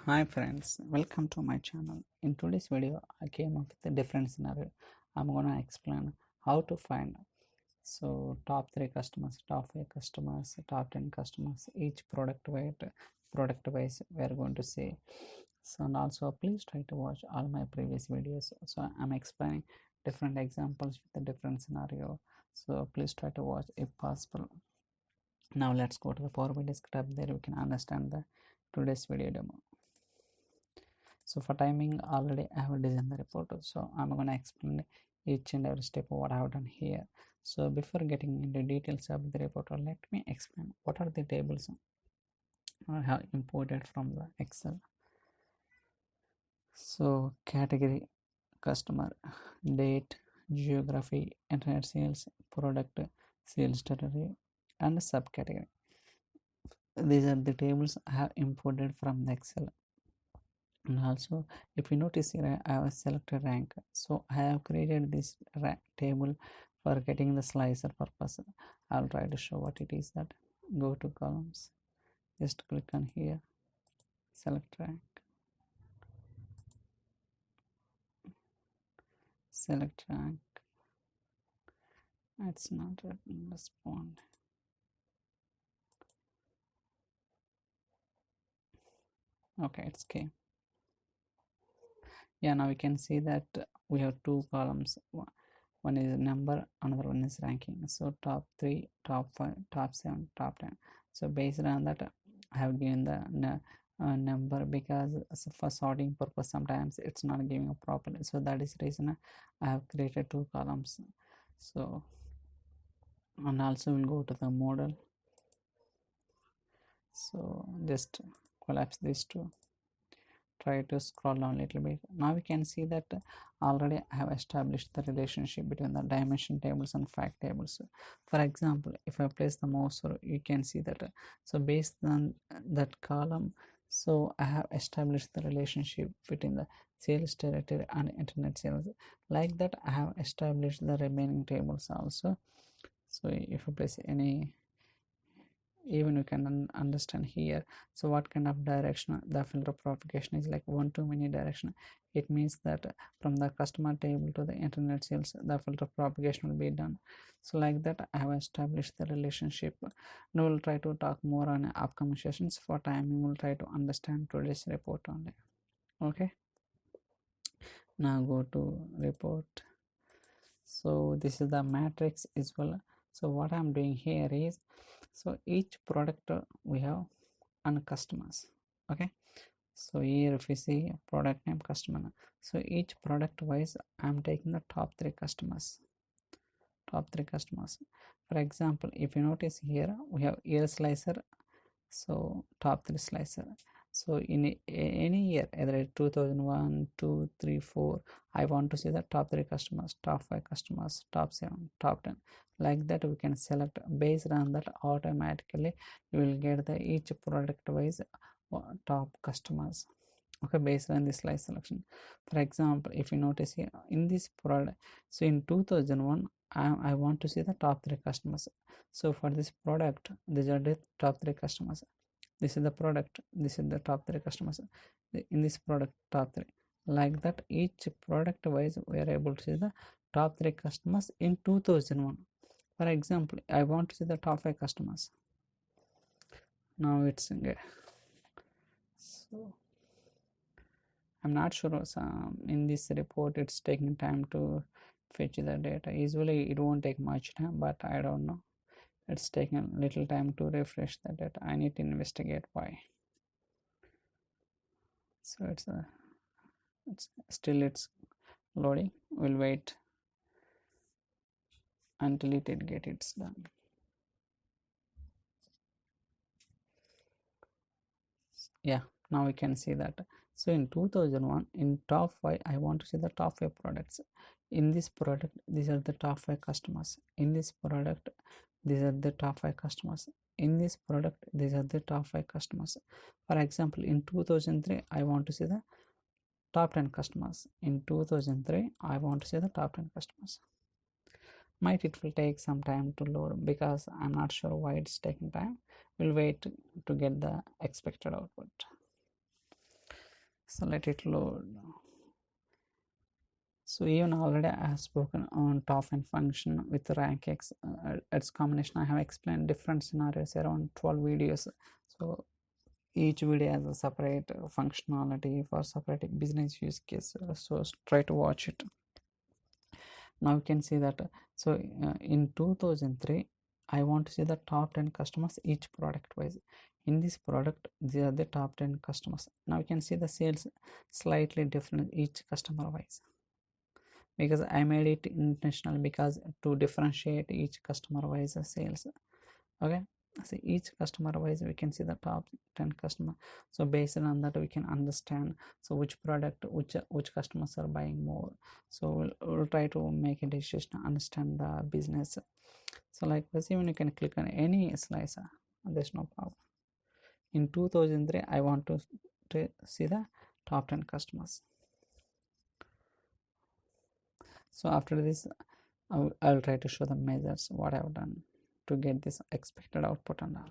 Hi friends, welcome to my channel. In today's video, I came up with a different scenario. I'm gonna explain how to find top 3 customers, top 5 customers, top 10 customers, each product wise we are going to see. And also please try to watch all my previous videos. So I'm explaining different examples with a different scenario. So please try to watch if possible. Now let's go to the Power BI desktop. There we can understand the today's video demo. So for timing, already I have designed the report, so I'm going to explain each and every step of what I have done here. So before getting into details of the report, let me explain what are the tables I have imported from the Excel. So category, customer, date, geography, internet sales, product, sales territory, and subcategory. These are the tables I have imported from the Excel. And also if you notice here I have selected rank, so I have created this table for getting the slicer purpose. I'll try to show what it is. That go to columns, just click on here, select rank, select rank. It's not respond. Okay, it's okay. Yeah, now we can see that we have two columns. One is number, another one is ranking. So top 3, top 5, top 7, top 10. So based on that I have given the number, because for sorting purpose sometimes it's not giving a properly, so that is the reason I have created two columns. So and also we'll go to the model, so just collapse these two, try to scroll down a little bit. Now we can see that already I have established the relationship between the dimension tables and fact tables. For example, if I place the mouse, you can see that so based on that column, so I have established the relationship between the sales territory and internet sales. Like that I have established the remaining tables also. So if you place any, even you can understand here, so what kind of direction the filter propagation is, like one to many direction. It means that from the customer table to the internet sales, the filter propagation will be done. So like that I have established the relationship. Now we'll try to talk more on upcoming sessions. For time we'll try to understand today's report only. Okay, now go to report. So this is the matrix as well. So what I'm doing here is, so each product we have and customers. Okay, so here if you see product name, customer name, so each product wise I'm taking the top 3 customers. For example, if you notice here we have year slicer, so top 3 slicer. So in any year, either 2001, 2, 3, 4, I want to see the top 3 customers, top 5 customers, top 7, top 10. Like that we can select. Based on that automatically you will get the each product wise top customers. Okay, based on this slice selection. For example, if you notice here in this product, so in 2001 I want to see the top 3 customers. So for this product, these are the top 3 customers. This is the product, this is the top 3 customers. In this product, top 3. Like that each product wise we are able to see the top 3 customers in 2001. For example, I want to see the top 5 customers. Now it's okay. So I'm not sure, in this report it's taking time to fetch the data. Usually it won't take much time, but I don't know, it's taking a little time to refresh the data. I need to investigate why. So it's still it's loading. We'll wait until it get it's done. Yeah, now we can see that. So in 2001, in top 5 I want to see the top 5 products. In this product these are the top 5 customers. In this product these are the top 5 customers. In this product these are the top 5 customers. For example, in 2003 I want to see the top 10 customers. In 2003 I want to see the top 10 customers. Might it will take some time to load, because I'm not sure why it's taking time. We'll wait to get the expected output. So let it load. So even already I have spoken on top and function with rank X. Its combination I have explained different scenarios, around 12 videos. So each video has a separate functionality for separate business use case. So try to watch it. Now you can see that in 2003 I want to see the top 10 customers each product wise. In this product these are the top 10 customers. Now you can see the sales slightly different each customer wise, because I made it intentional because to differentiate each customer wise sales. Okay, so each customer wise we can see the top 10 customer. So based on that we can understand so which product which customers are buying more. So we'll try to make a decision to understand the business. So like this, even you can click on any slicer, there's no problem. In 2003 I want to see the top 10 customers. So after this I'll try to show the measures what I've done to get this expected output and all.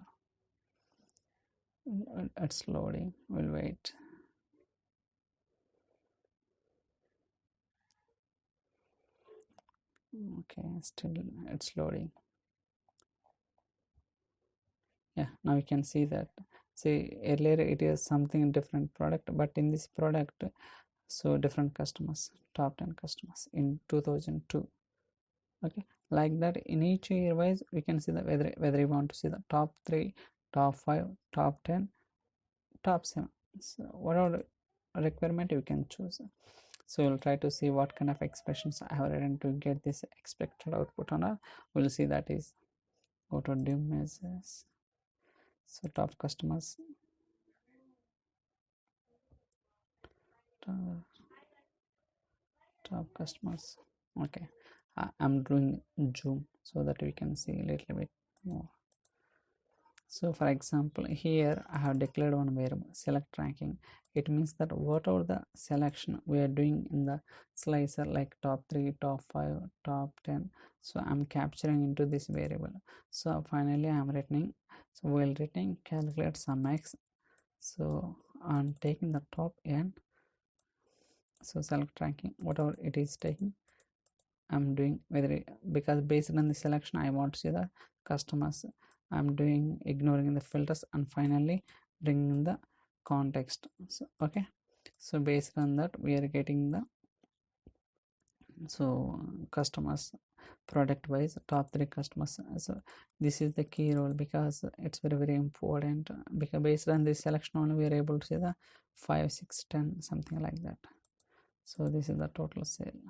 It's loading, we'll wait. Okay, still it's loading. Yeah, now you can see that. See, earlier it is something different product, but in this product so different customers, top 10 customers in 2002. Okay, like that in each year wise we can see that whether you want to see the top 3, top 5, top 10, top 7. So whatever requirement you can choose. So we'll try to see what kind of expressions I have written to get this expected output on our. We'll see that is go to div measures. So top customers, top customers. Okay, I'm doing zoom so that we can see a little bit more. So for example here I have declared one variable select ranking. It means that whatever the selection we are doing in the slicer, like top 3, top 5, top 10, so I'm capturing into this variable. So finally I'm returning, so while returning calculate sum x. So I'm taking the top n, so select ranking whatever it is taking I'm doing, whether because based on the selection I want to see the customers, I'm doing ignoring the filters and finally bringing the context. So okay, so based on that we are getting the customers product wise top 3 customers. So this is the key role because it's very important, because based on this selection only we are able to see the 5, 6, 10 something like that. So this is the total sale.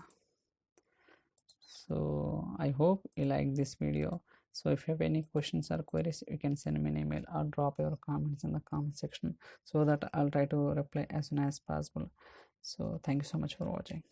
So I hope you like this video. So if you have any questions or queries, you can send me an email or drop your comments in the comment section so that I'll try to reply as soon as possible. So thank you so much for watching.